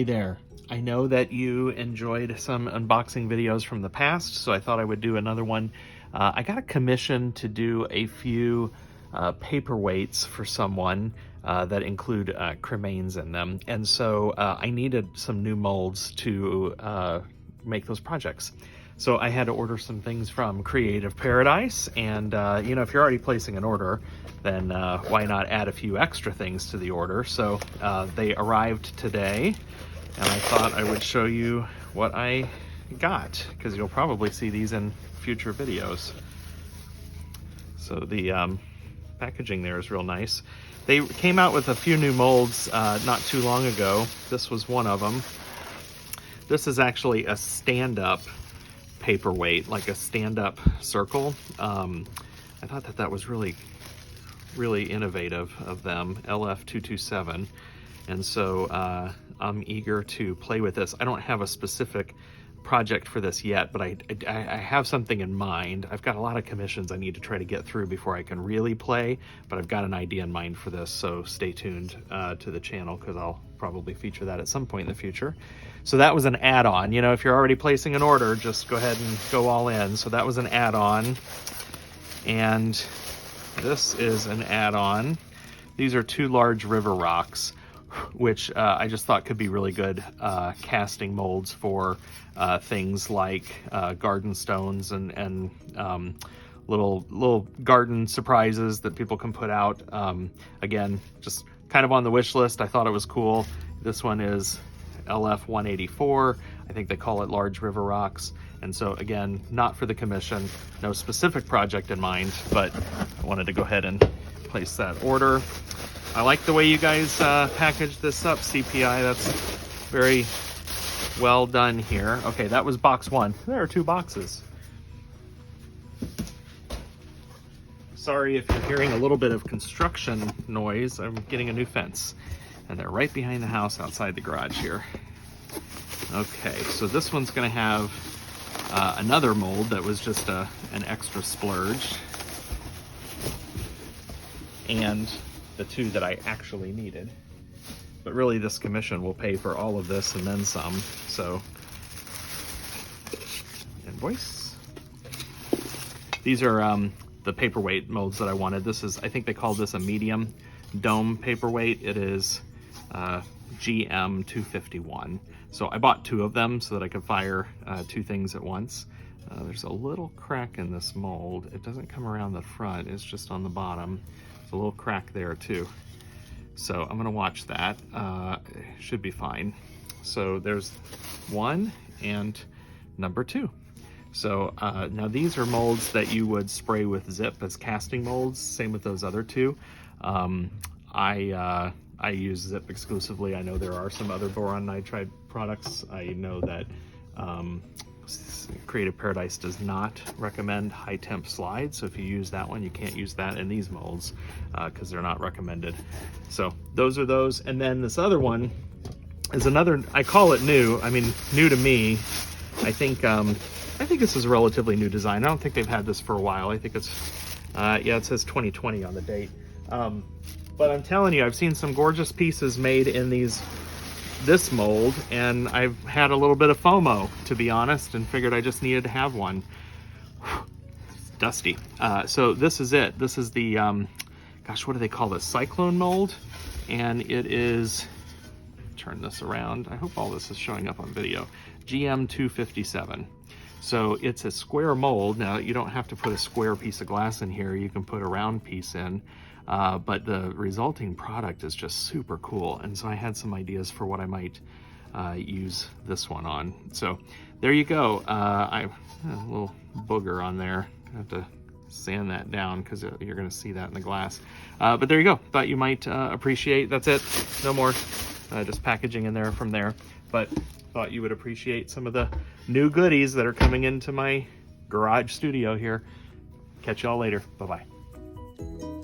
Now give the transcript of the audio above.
there. I know that you enjoyed some unboxing videos from the past, so I thought I would do another one. I got a commission to do a few paperweights for someone that include cremains in them, and so I needed some new molds to make those projects. So I had to order some things from Creative Paradise, and you know, if you're already placing an order, then why not add a few extra things to the order? So they arrived today, and I thought I would show you what I got, because you'll probably see these in future videos. So the packaging there is real nice. They came out with a few new molds not too long ago. This was one of them. This is actually a stand-up paperweight, like a stand-up circle. I thought that was really innovative of them, LF227. And so I'm eager to play with this. I don't have a specific project for this yet, but I have something in mind. I've got a lot of commissions I need to try to get through before I can really play, but I've got an idea in mind for this, so stay tuned to the channel, because I'll probably feature that at some point in the future. So that was an add-on. You know, if you're already placing an order, just go ahead and go all in. So that was an add-on, and this is an add-on. These are 2 large river rocks, which I just thought could be really good casting molds for things like garden stones and little garden surprises that people can put out. Again, just kind of on the wish list. I thought it was cool. This one is LF184. I think they call it large river rocks. And so again, not for the commission, no specific project in mind, but I wanted to go ahead and place that order. I like the way you guys packaged this up, CPI. That's very well done here. Okay, that was box 1. There are 2 boxes. Sorry if you're hearing a little bit of construction noise. I'm getting a new fence, and they're right behind the house outside the garage here. Okay, so this one's gonna have another mold that was just an extra splurge, and the 2 that I actually needed. But really, this commission will pay for all of this and then some. So, invoice. These are the paperweight molds that I wanted. This is, I think they call this a medium dome paperweight. It is GM251. So I bought 2 of them so that I could fire 2 things at once. There's a little crack in this mold. It doesn't come around the front, it's just on the bottom. There's a little crack there too. So I'm gonna watch that. Should be fine. So there's 1 and number 2. So now these are molds that you would spray with zip as casting molds. Same with those other 2. I use zip exclusively. I know there are some other boron nitride products. I know that Creative Paradise does not recommend high temp slides, so if you use that one, you can't use that in these molds because they're not recommended. So those are those. And then this other one is another, I call it new. I mean, new to me. I think this is a relatively new design. I don't think they've had this for a while. I think it's yeah, it says 2020 on the date. But I'm telling you, I've seen some gorgeous pieces made in this mold, and I've had a little bit of FOMO, to be honest, and figured I just needed to have one. It's dusty. So this is it. This is the, gosh, what do they call this? Cyclone mold. And it is, turn this around. I hope all this is showing up on video. GM257. So it's a square mold. Now, you don't have to put a square piece of glass in here. You can put a round piece in. But the resulting product is just super cool. And so I had some ideas for what I might use this one on. So there you go. I have a little booger on there. I have to sand that down because you're going to see that in the glass. But there you go. Thought you might appreciate. That's it. No more just packaging in there from there. But thought you would appreciate some of the new goodies that are coming into my garage studio here. Catch y'all later. Bye-bye.